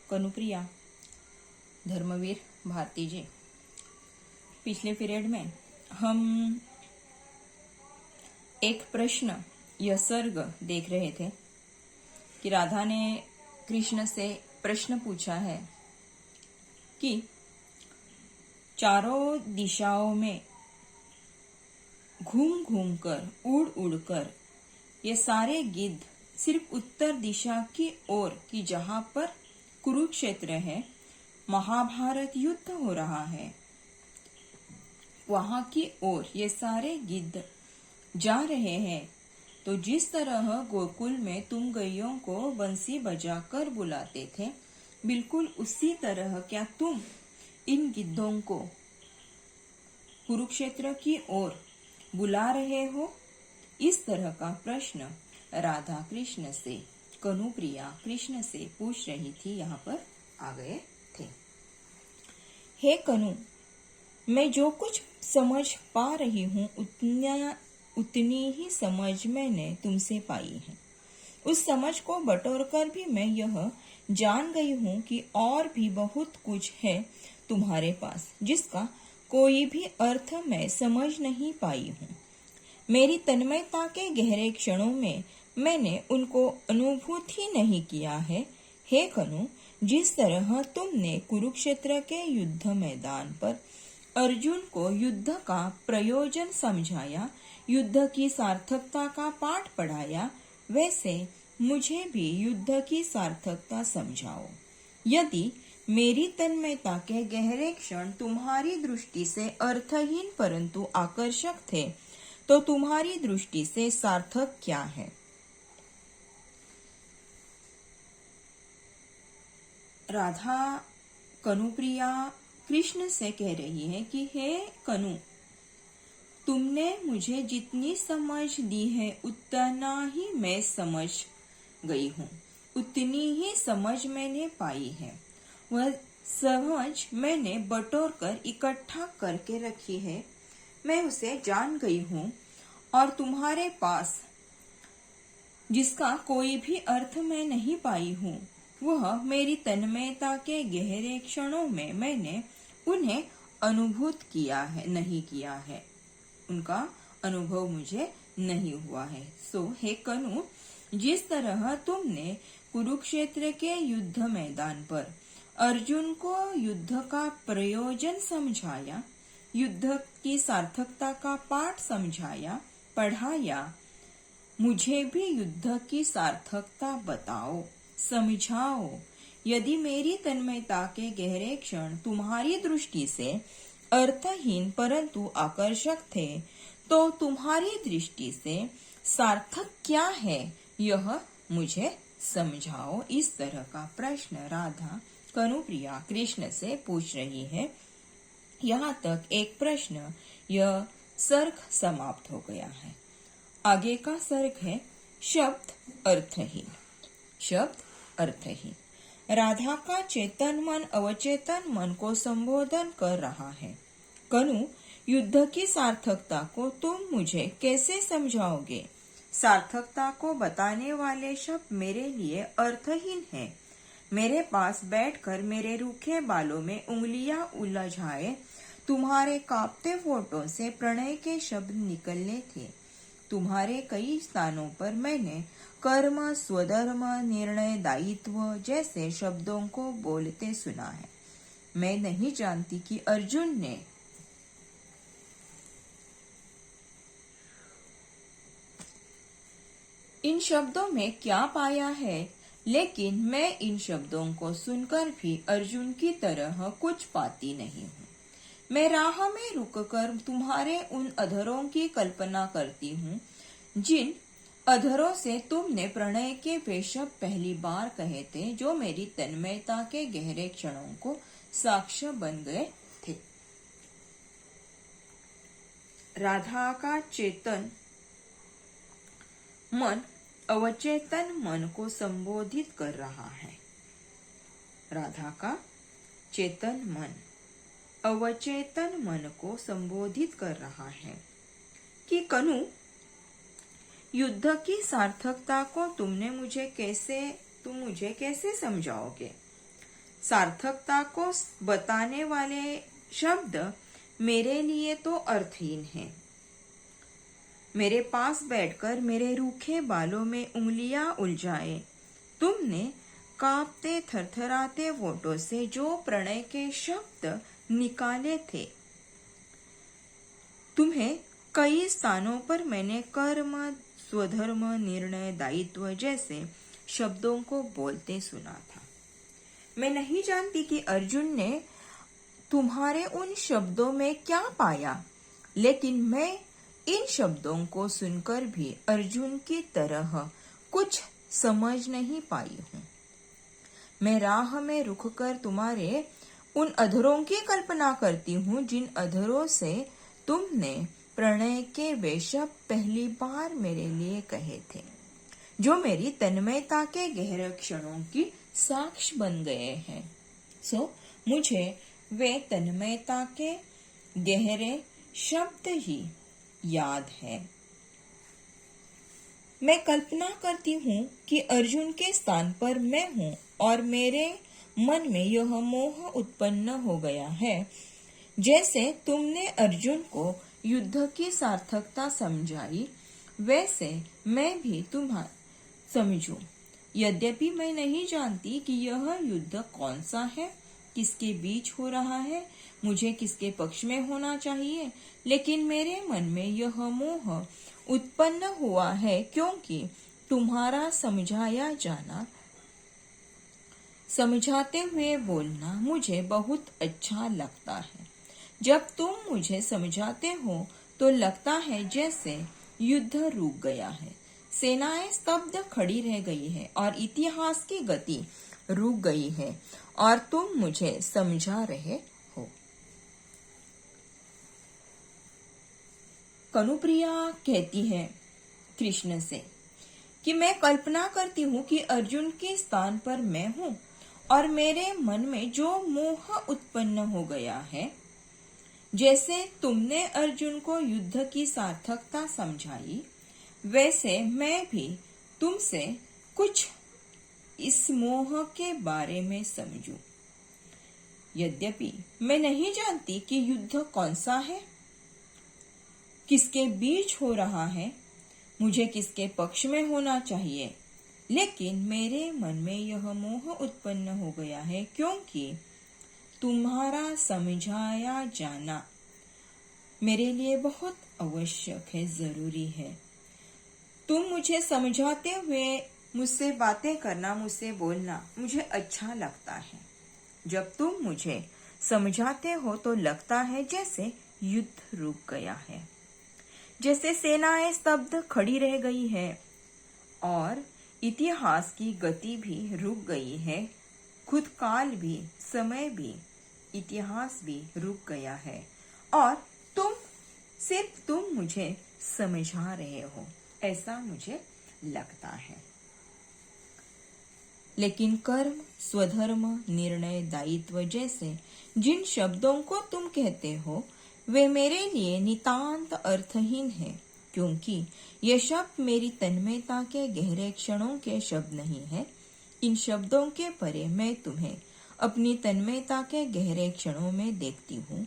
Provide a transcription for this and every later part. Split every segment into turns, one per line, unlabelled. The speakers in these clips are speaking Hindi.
कनुप्रिया, धर्मवीर भारती जी। पिछले पीरियड में हम एक प्रश्न या सर्ग देख रहे थे कि राधा ने कृष्ण से प्रश्न पूछा है कि चारों दिशाओं में घूम घूम कर उड़ उड़ कर ये सारे गिद्ध सिर्फ उत्तर दिशा की ओर की जहां पर कुरुक्षेत्र है, महाभारत युद्ध हो रहा है, वहां की ओर ये सारे गिद्ध जा रहे हैं। तो जिस तरह गोकुल में तुम गैयों को बंसी बजाकर बुलाते थे, बिल्कुल उसी तरह क्या तुम इन गिद्धों को कुरुक्षेत्र की ओर बुला रहे हो? इस तरह का प्रश्न राधा कृष्ण से, कनुप्रिया कृष्ण से पूछ रही थी। यहाँ पर आ गए थे। हे कनु, मैं जो कुछ समझ पा रही हूँ उतनी ही समझ मैंने तुमसे पाई है। उस समझ को बटोरकर भी मैं यह जान गई हूँ कि और भी बहुत कुछ है तुम्हारे पास, जिसका कोई भी अर्थ मैं समझ नहीं पाई हूँ। मेरी तन्मयता के गहरे क्षणों में मैंने उनको अनुभूत ही नहीं किया है। हे कनु, जिस तरह तुमने कुरुक्षेत्र के युद्ध मैदान पर अर्जुन को युद्ध का प्रयोजन समझाया, युद्ध की सार्थकता का पाठ पढ़ाया, वैसे मुझे भी युद्ध की सार्थकता समझाओ। यदि मेरी तन्मयता के गहरे क्षण तुम्हारी दृष्टि से अर्थहीन परंतु आकर्षक थे, तो तुम्हारी दृष्टि से सार्थक क्या है? राधा कनुप्रिया कृष्ण से कह रही है कि हे कनु, तुमने मुझे जितनी समझ दी है उतना ही मैं समझ गई हूँ, उतनी ही समझ मैंने पाई है। वह समझ मैंने बटोर कर इकट्ठा करके रखी है, मैं उसे जान गई हूँ। और तुम्हारे पास जिसका कोई भी अर्थ मैं नहीं पाई हूँ, वह मेरी तन्मयता के गहरे क्षणों में मैंने उन्हें अनुभूत किया है, नहीं किया है, उनका अनुभव मुझे नहीं हुआ है। सो हे कनु, जिस तरह तुमने कुरुक्षेत्र के युद्ध मैदान पर अर्जुन को युद्ध का प्रयोजन समझाया, युद्ध की सार्थकता का पाठ समझाया, पढ़ाया, मुझे भी युद्ध की सार्थकता बताओ, समझाओ। यदि मेरी तन्मयता के गहरे क्षण तुम्हारी दृष्टि से अर्थहीन परंतु आकर्षक थे, तो तुम्हारी दृष्टि से सार्थक क्या है, यह मुझे समझाओ। इस तरह का प्रश्न राधा कनुप्रिया कृष्ण से पूछ रही है। यहाँ तक एक प्रश्न, यह सर्ग समाप्त हो गया है। आगे का सर्ग है शब्द अर्थहीन। शब्द अर्थहीन। राधा का चेतन मन अवचेतन मन को संबोधन कर रहा है। कनु, युद्ध की सार्थकता को तुम मुझे कैसे समझाओगे? सार्थकता को बताने वाले शब्द मेरे लिए अर्थहीन हैं। मेरे पास बैठकर मेरे रूखे बालों में उंगलियां उलझाए तुम्हारे कांपते फोटो से प्रणय के शब्द निकलने थे। तुम्हारे कई स्थानों पर मैंने कर्म, स्वधर्म, निर्णय, दायित्व जैसे शब्दों को बोलते सुना है। मैं नहीं जानती कि अर्जुन ने इन शब्दों में क्या पाया है, लेकिन मैं इन शब्दों को सुनकर भी अर्जुन की तरह कुछ पाती नहीं हूँ। मैं राह में रुककर तुम्हारे उन अधरों की कल्पना करती हूँ, जिन अधरों से तुमने प्रणय के वे शब्द पहली बार कहे थे, जो मेरी तन्मयता के गहरे क्षणों को साक्ष्य बन गए थे। राधा का चेतन मन अवचेतन मन को संबोधित कर रहा है। राधा का चेतन मन अवचेतन मन को संबोधित कर रहा है कि कनु, युद्ध की सार्थकता को तुम मुझे कैसे समझाओगे? सार्थकता को बताने वाले शब्द मेरे लिए तो अर्थहीन हैं। मेरे पास बैठकर मेरे रूखे बालों में उंगलियां उलझाए तुमने कांपते थरथराते होठों से जो प्रणय के शब्द निकाले थे। तुम्हें कई स्थानों पर मैंने कर्म, स्वधर्म, निर्णय, दायित्व जैसे शब्दों को बोलते सुना था। मैं नहीं जानती कि अर्जुन ने तुम्हारे उन शब्दों में क्या पाया, लेकिन मैं इन शब्दों को सुनकर भी अर्जुन की तरह कुछ समझ नहीं पाई हूँ। मैं राह में रुक कर तुम्हारे उन अधरों की कल्पना करती हूँ जिन अधरों से तुमने प्रणय के वे शब्द पहली बार मेरे लिए कहे थे, जो मेरी तन्मयता के गहरे क्षणों की साक्ष्य बन गए हैं। मुझे वे तन्मयता के गहरे शब्द ही याद है। मैं कल्पना करती हूँ कि अर्जुन के स्थान पर मैं हूँ और मेरे मन में यह मोह उत्पन्न हो गया है। जैसे तुमने अर्जुन को युद्ध की सार्थकता समझाई, वैसे मैं भी तुम्हें समझूं। यद्यपि मैं नहीं जानती कि यह युद्ध कौन सा है, किसके बीच हो रहा है, मुझे किसके पक्ष में होना चाहिए, लेकिन मेरे मन में यह मोह उत्पन्न हुआ है क्योंकि तुम्हारा समझाया जाना, समझाते हुए बोलना मुझे बहुत अच्छा लगता है। जब तुम मुझे समझाते हो तो लगता है जैसे युद्ध रुक गया है, सेनाएं स्तब्ध खड़ी रह गई है और इतिहास की गति रुक गई है और तुम मुझे समझा रहे हो। कनुप्रिया कहती है कृष्ण से कि मैं कल्पना करती हूँ कि अर्जुन के स्थान पर मैं हूँ और मेरे मन में जो मोह उत्पन्न हो गया है, जैसे तुमने अर्जुन को युद्ध की सार्थकता समझाई, वैसे मैं भी तुमसे कुछ इस मोह के बारे में समझूं। यद्यपि मैं नहीं जानती कि युद्ध कौन सा है, किसके बीच हो रहा है, मुझे किसके पक्ष में होना चाहिए, लेकिन मेरे मन में यह मोह उत्पन्न हो गया है क्योंकि तुम्हारा समझाया जाना मेरे लिए बहुत आवश्यक है, जरूरी है। तुम मुझे समझाते हुए मुझसे बातें करना, मुझसे बोलना मुझे अच्छा लगता है। जब तुम मुझे समझाते हो तो लगता है जैसे युद्ध रुक गया है, जैसे सेनाएं स्तब्ध खड़ी रह गई है और इतिहास की गति भी रुक गई है, खुद काल भी, समय भी, इतिहास भी रुक गया है और सिर्फ तुम मुझे समझा रहे हो, ऐसा मुझे लगता है। लेकिन कर्म, स्वधर्म, निर्णय, दायित्व जैसे जिन शब्दों को तुम कहते हो वे मेरे लिए नितांत अर्थहीन है, क्योंकि ये शब्द मेरी तन्मयता के गहरे क्षणों के शब्द नहीं है। इन शब्दों के परे मैं तुम्हें अपनी तन्मयता के गहरे क्षणों में देखती हूँ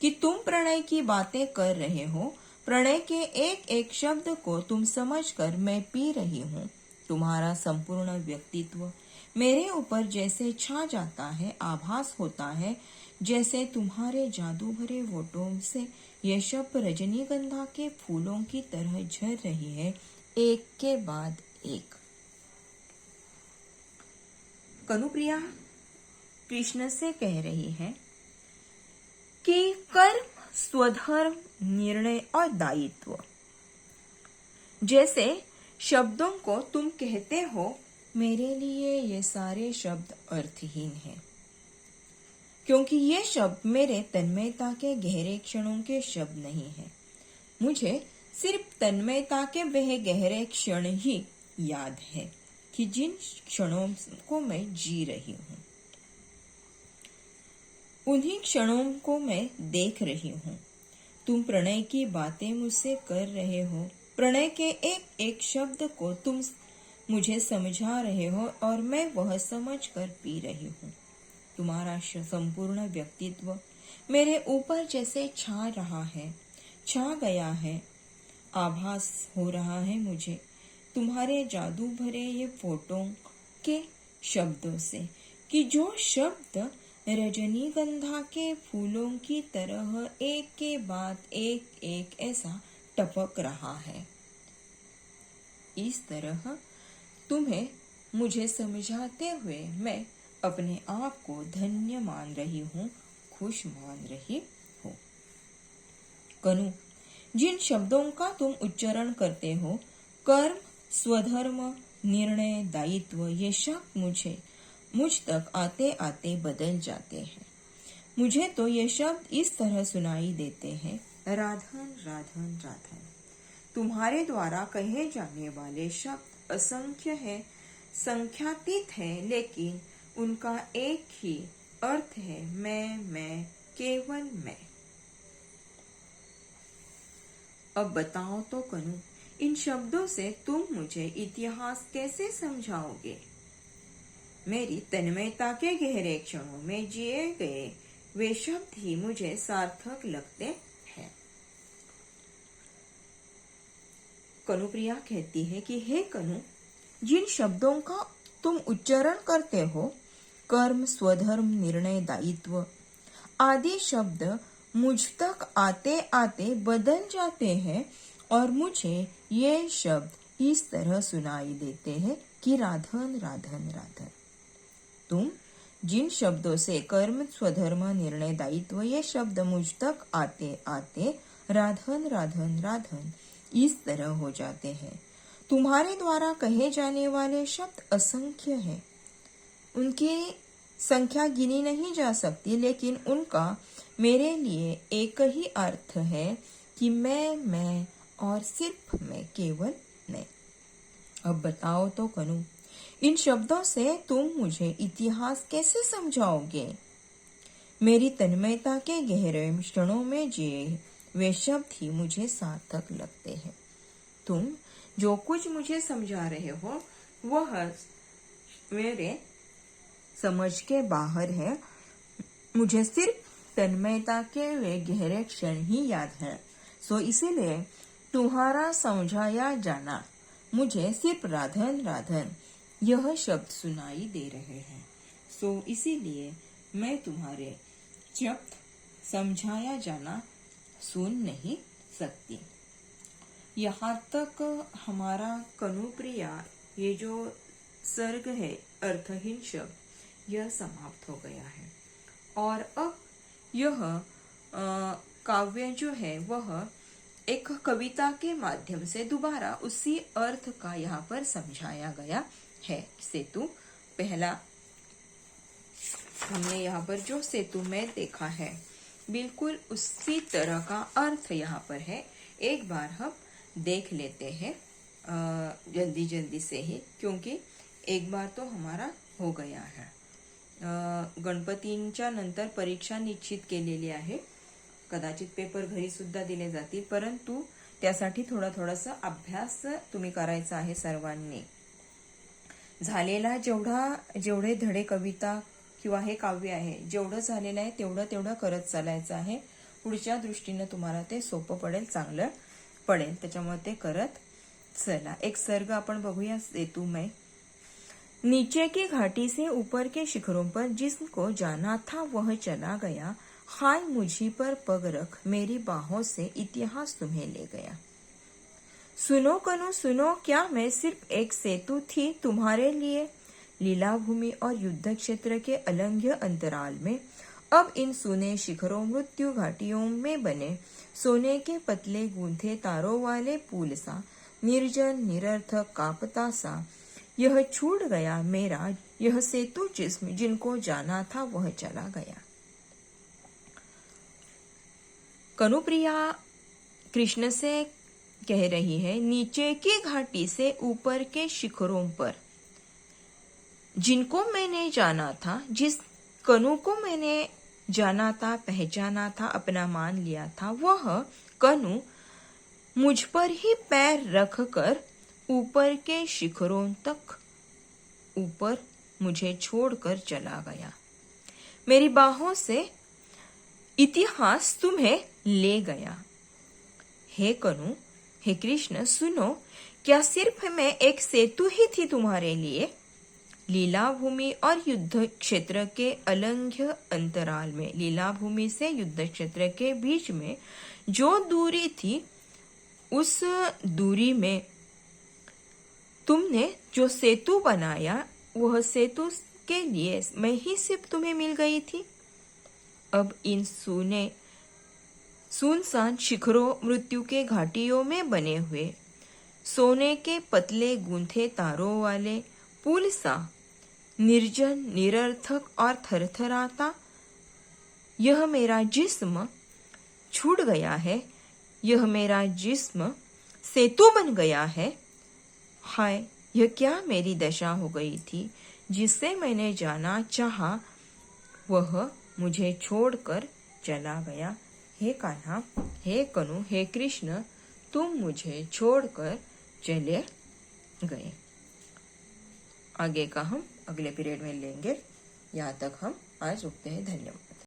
कि तुम प्रणय की बातें कर रहे हो। प्रणय के एक एक शब्द को तुम समझकर मैं पी रही हूँ। तुम्हारा संपूर्ण व्यक्तित्व मेरे ऊपर जैसे छा जाता है, आभास होता है जैसे तुम्हारे जादू भरे होठों से ये शब्द रजनीगंधा के फूलों की तरह झर रही है, एक के बाद एक। कनुप्रिया कृष्ण से कह रही है कि कर्म, स्वधर्म, निर्णय और दायित्व जैसे शब्दों को तुम कहते हो, मेरे लिए ये सारे शब्द अर्थहीन हैं, क्योंकि ये शब्द मेरे तन्मयता के गहरे क्षणों के शब्द नहीं है। मुझे सिर्फ तन्मयता के वह गहरे क्षण ही याद है कि जिन क्षणों को मैं जी रही हूँ, उन्हीं क्षणों को मैं देख रही हूँ। तुम प्रणय की बातें मुझसे कर रहे हो, प्रणय के एक एक शब्द को तुम मुझे समझा रहे हो और मैं वह समझ कर पी रही हूँ। तुम्हारा संपूर्ण व्यक्तित्व मेरे ऊपर जैसे छा रहा है, छा गया है। आभास हो रहा है मुझे तुम्हारे जादू भरे ये फोटो के शब्दों से, कि जो शब्द रजनीगंधा के फूलों की तरह एक के बाद एक एक ऐसा टपक रहा है। इस तरह तुम्हें मुझे समझाते हुए मैं अपने आप को धन्य मान रही हूँ, खुश मान रही हूँ। कनु, जिन शब्दों का तुम उच्चारण करते हो, कर्म, स्वधर्म, निर्णय, दायित्व, ये शब्द मुझ तक आते आते बदल जाते हैं। मुझे तो ये शब्द इस तरह सुनाई देते हैं, राधन राधन राधन। तुम्हारे द्वारा कहे जाने वाले शब्द असंख्य है, संख्यातीत है, लेकिन उनका एक ही अर्थ है, मैं, केवल मैं। अब बताओ तो कनु, इन शब्दों से तुम मुझे इतिहास कैसे समझाओगे? मेरी तन्मयता के गहरे क्षणों में जिए गए वे शब्द ही मुझे सार्थक लगते हैं। कनुप्रिया कहती है कि हे कनु, जिन शब्दों का तुम उच्चारण करते हो, कर्म, स्वधर्म, निर्णय, दायित्व आदि शब्द मुझ तक आते आते बदल जाते हैं और मुझे ये शब्द इस तरह सुनाई देते हैं कि राधन राधन राधन। तुम जिन शब्दों से कर्म, स्वधर्म, निर्णय, दायित्व ये शब्द मुझ तक आते आते राधन राधन राधन इस तरह हो जाते हैं। तुम्हारे द्वारा कहे जाने वाले शब्द असंख्य हैं, उनकी संख्या गिनी नहीं जा सकती, लेकिन उनका मेरे लिए एक ही अर्थ है कि मैं और सिर्फ मैं, केवल मैं। अब बताओ तो कनु, इन शब्दों से तुम मुझे इतिहास कैसे समझाओगे? मेरी तन्मयता के गहरे क्षणों में जिए वे शब्द ही मुझे सार्थक लगते हैं। तुम जो कुछ मुझे समझा रहे हो वह मेरे समझ के बाहर है। मुझे सिर्फ तन्मयता के वे गहरे क्षण ही याद है। सो इसीलिए तुम्हारा समझाया जाना मुझे सिर्फ राधन राधन यह शब्द सुनाई दे रहे हैं। सो इसीलिए मैं तुम्हारे शब्द समझाया जाना सुन नहीं सकती। यहाँ तक हमारा कनुप्रिया ये जो सर्ग है, अर्थहीन शब्द, यह समाप्त हो गया है। और अब यह काव्य जो है वह एक कविता के माध्यम से दोबारा उसी अर्थ का यहाँ पर समझाया गया है। सेतु पहला हमने यहाँ पर जो सेतु में देखा है, बिल्कुल उसी तरह का अर्थ यहाँ पर है। एक बार हम देख लेते हैं जल्दी जल्दी से ही, क्योंकि एक बार तो हमारा हो गया है। गणपतींच्या नंतर परीक्षा निश्चित केलेली आहे। कदाचित पेपर घरी सुद्धा दिले जातील, परंतु त्यासाठी थोडासा अभ्यास तुम्ही करायचा आहे सर्वांनी। झालेला जेवढे धडे कविता किंवा हे काव्य आहे, जेवढं झालेलं आहे तेवढं करत चालायचं आहे। पुढच्या दृष्टीने तुम्हाला ते सोपं पडेल, चांगलं पडेल, त्याच्यामुळे ते करत चला। एक सर्ग आपण बघूया सेतु में। नीचे की घाटी से ऊपर के शिखरों पर जिसको जाना था वह चला गया, हाय मुझी पर पग रख, मेरी बाहों से इतिहास तुम्हें ले गया। सुनो कनु सुनो, क्या मैं सिर्फ एक सेतु थी तुम्हारे लिए? लीला भूमि और युद्ध क्षेत्र के अलंघ्य अंतराल में अब इन सुने शिखरों, मृत्यु घाटियों में बने सोने के पतले गूंथे तारों वाले पुल सा, निर्जन निरर्थक कांपता सा यह छूट गया मेरा यह सेतु, जिनको जाना था वह चला गया। कनुप्रिया कृष्ण से कह रही है, नीचे की घाटी से ऊपर के शिखरों पर जिनको मैंने जाना था, जिस कनु को मैंने जाना था, पहचाना था, अपना मान लिया था, वह कनु मुझ पर ही पैर रखकर ऊपर के शिखरों तक ऊपर मुझे छोड़कर चला गया। मेरी बाहों से इतिहास तुम्हें ले गया। हे कनु, हे कृष्ण सुनो, क्या सिर्फ मैं एक सेतु ही थी तुम्हारे लिए? लीला भूमि और युद्ध क्षेत्र के अलंघ्य अंतराल में, लीला भूमि से युद्ध क्षेत्र के बीच में जो दूरी थी, उस दूरी में तुमने जो सेतु बनाया, वह सेतु के लिए मैं ही सिर्फ तुम्हें मिल गई थी। अब इन सुनसान शिखरों, मृत्यु के घाटियों में बने हुए सोने के पतले गूंथे तारों वाले पुल सा निर्जन, निरर्थक और थरथराता यह मेरा जिस्म छूट गया है, यह मेरा जिस्म सेतु बन गया है। हाय, यह क्या मेरी दशा हो गई थी। जिसे मैंने जाना चाहा वह मुझे छोड़कर चला गया। हे कान्हा, हे कनु, हे कृष्ण, तुम मुझे छोड़कर चले गए। आगे का हम अगले पीरियड में लेंगे। यहाँ तक हम आज रुकते हैं। धन्यवाद।